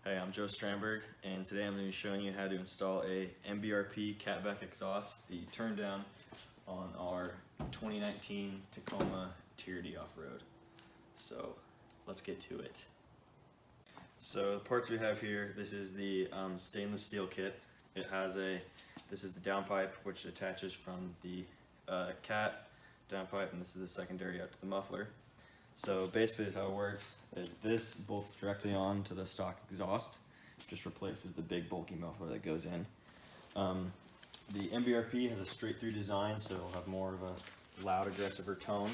Hey, I'm Joe Stramberg, and today I'm going to be showing you how to install a MBRP catback exhaust, the turn down, on our 2019 Tacoma Tier D off-road. So let's get to it. So the parts we have here, this is the stainless steel kit. It has this is the downpipe which attaches from the cat downpipe, and this is the secondary out to the muffler. So basically how it works is this bolts directly on to the stock exhaust, just replaces the big bulky muffler that goes in. The MBRP has a straight through design, so it'll have more of a loud, aggressive tone,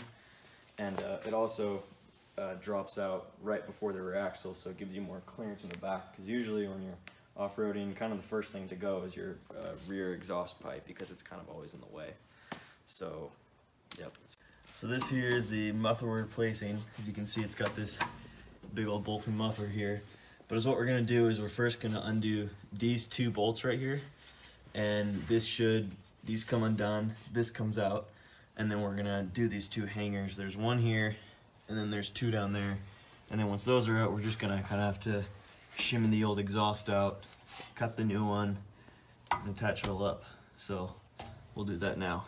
and it also drops out right before the rear axle, so it gives you more clearance in the back, because usually when you're off-roading, kind of the first thing to go is your rear exhaust pipe, because it's kind of always in the way. So, yep. So this here is the muffler we're replacing. As you can see, it's got this big old bolting muffler here. But what we're gonna do is we're first gonna undo these two bolts right here, and these come undone, this comes out, and then we're gonna do these two hangers. There's one here, and then there's two down there. And then once those are out, we're just gonna kind of have to shimmy the old exhaust out, cut the new one, and attach it all up. So we'll do that now.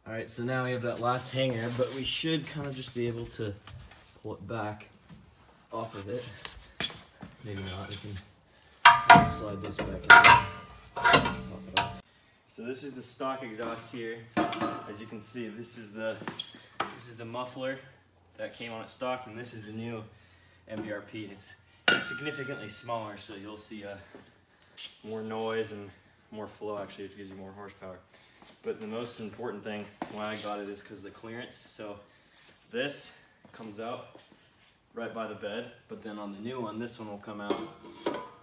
Alright, so now we have that last hanger, but we should kind of just be able to pull it back off of it. Maybe not, we can slide this back in. So this is the stock exhaust here. As you can see, this is the muffler that came on its stock, and this is the new MBRP, and it's significantly smaller, so you'll see more noise and more flow. Actually, it gives you more horsepower. But the most important thing why I got it is because of the clearance. So this comes out right by the bed, but then on the new one, this one will come out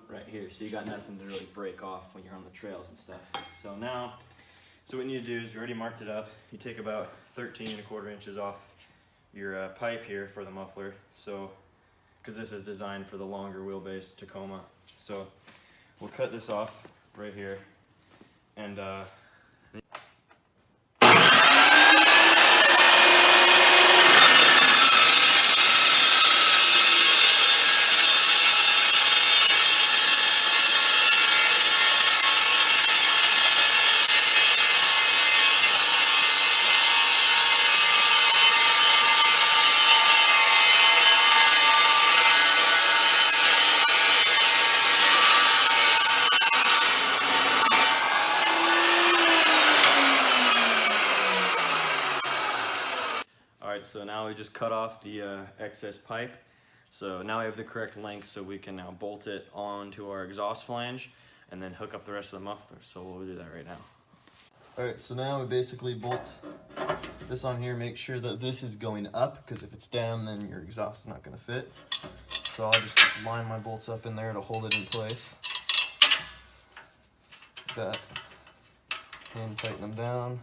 right here. So you got nothing to really break off when you're on the trails and stuff. So what you need to do is, we already marked it up. You take about 13¼ inches off your pipe here for the muffler. So, because this is designed for the longer wheelbase Tacoma. So we'll cut this off right here, and Alright, so now we just cut off the excess pipe. So now we have the correct length, so we can now bolt it onto our exhaust flange and then hook up the rest of the muffler. So we'll do that right now. Alright, so now we basically bolt this on here, make sure that this is going up, because if it's down then your exhaust is not going to fit. So I'll just line my bolts up in there to hold it in place. Like that. And tighten them down.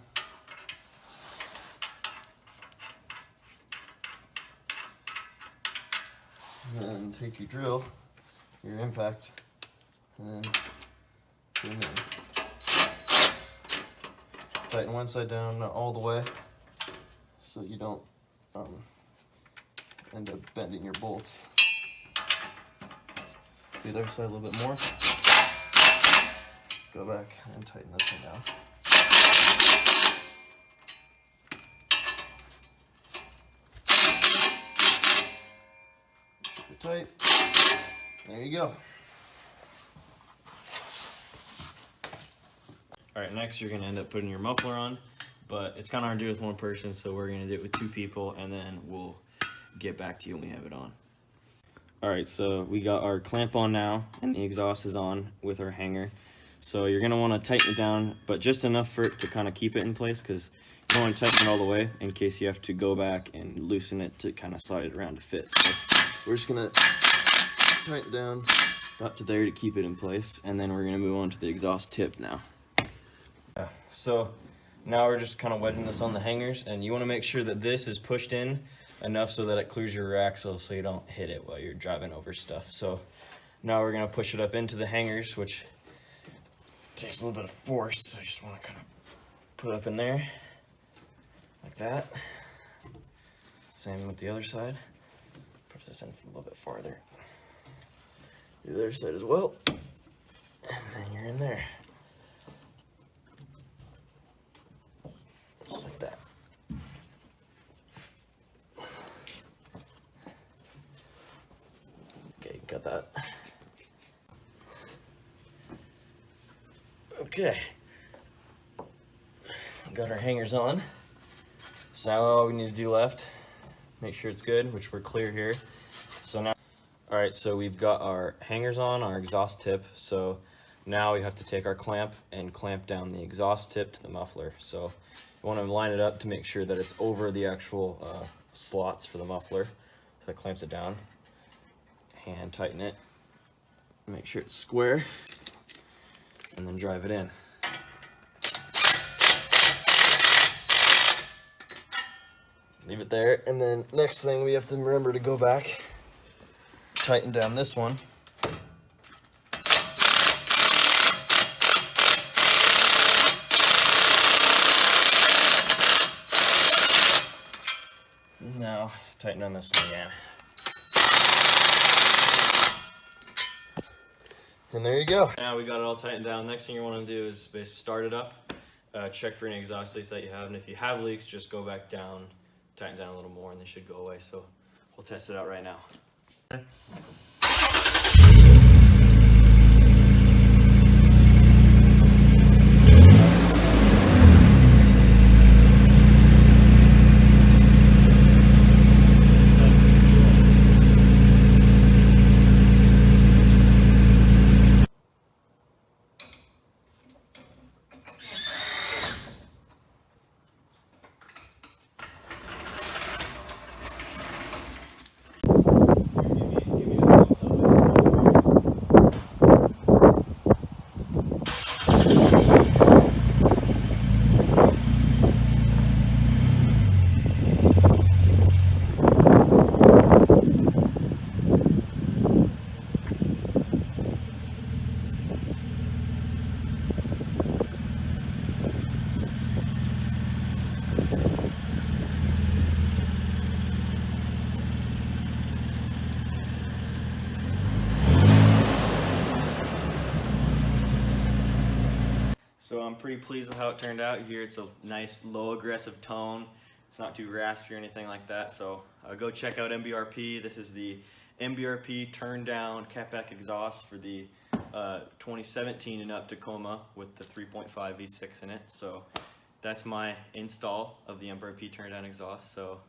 And then take your drill, your impact, and then put them in. Tighten one side down, not all the way, so you don't end up bending your bolts. Do the other side a little bit more. Go back and tighten this one down. Tight. There you go. Alright, next you're going to end up putting your muffler on, but it's kind of hard to do with one person, so we're going to do it with two people, and then we'll get back to you when we have it on. Alright, so we got our clamp on now, and the exhaust is on with our hanger. So you're going to want to tighten it down, but just enough for it to kind of keep it in place, because you don't want to tighten it all the way in case you have to go back and loosen it to kind of slide it around to fit. So we're just going to tighten down about to there to keep it in place, and then we're going to move on to the exhaust tip now. So now we're just kind of wedging this on the hangers, and you want to make sure that this is pushed in enough so that it clears your rear axle so you don't hit it while you're driving over stuff. So now we're going to push it up into the hangers, which takes a little bit of force, so I just want to kind of put it up in there like that. Same with the other side. push this in a little bit farther. The other side as well. And then you're in there. Just like that. Okay, got that. Okay. Got our hangers on. So now all we need to do left, make sure it's good, which we're clear here. So now, all right, so we've got our hangers on, our exhaust tip. So now we have to take our clamp and clamp down the exhaust tip to the muffler. So you want to line it up to make sure that it's over the actual slots for the muffler. So that clamps it down. Hand tighten it, make sure it's square, and then drive it in. Leave it there, and then next thing we have to remember to go back, tighten down this one. Now tighten on this one again. And there you go. Now we got it all tightened down. Next thing you want to do is basically start it up, check for any exhaust leaks that you have, and if you have leaks, just go back down, tighten down a little more, and they should go away. So we'll test it out right now. So I'm pretty pleased with how it turned out. Here it's a nice low aggressive tone. It's not too raspy or anything like that. So go check out MBRP. This is the MBRP turn down catback exhaust for the 2017 and up Tacoma with the 3.5 V6 in it. So that's my install of the MBRP turn down exhaust. So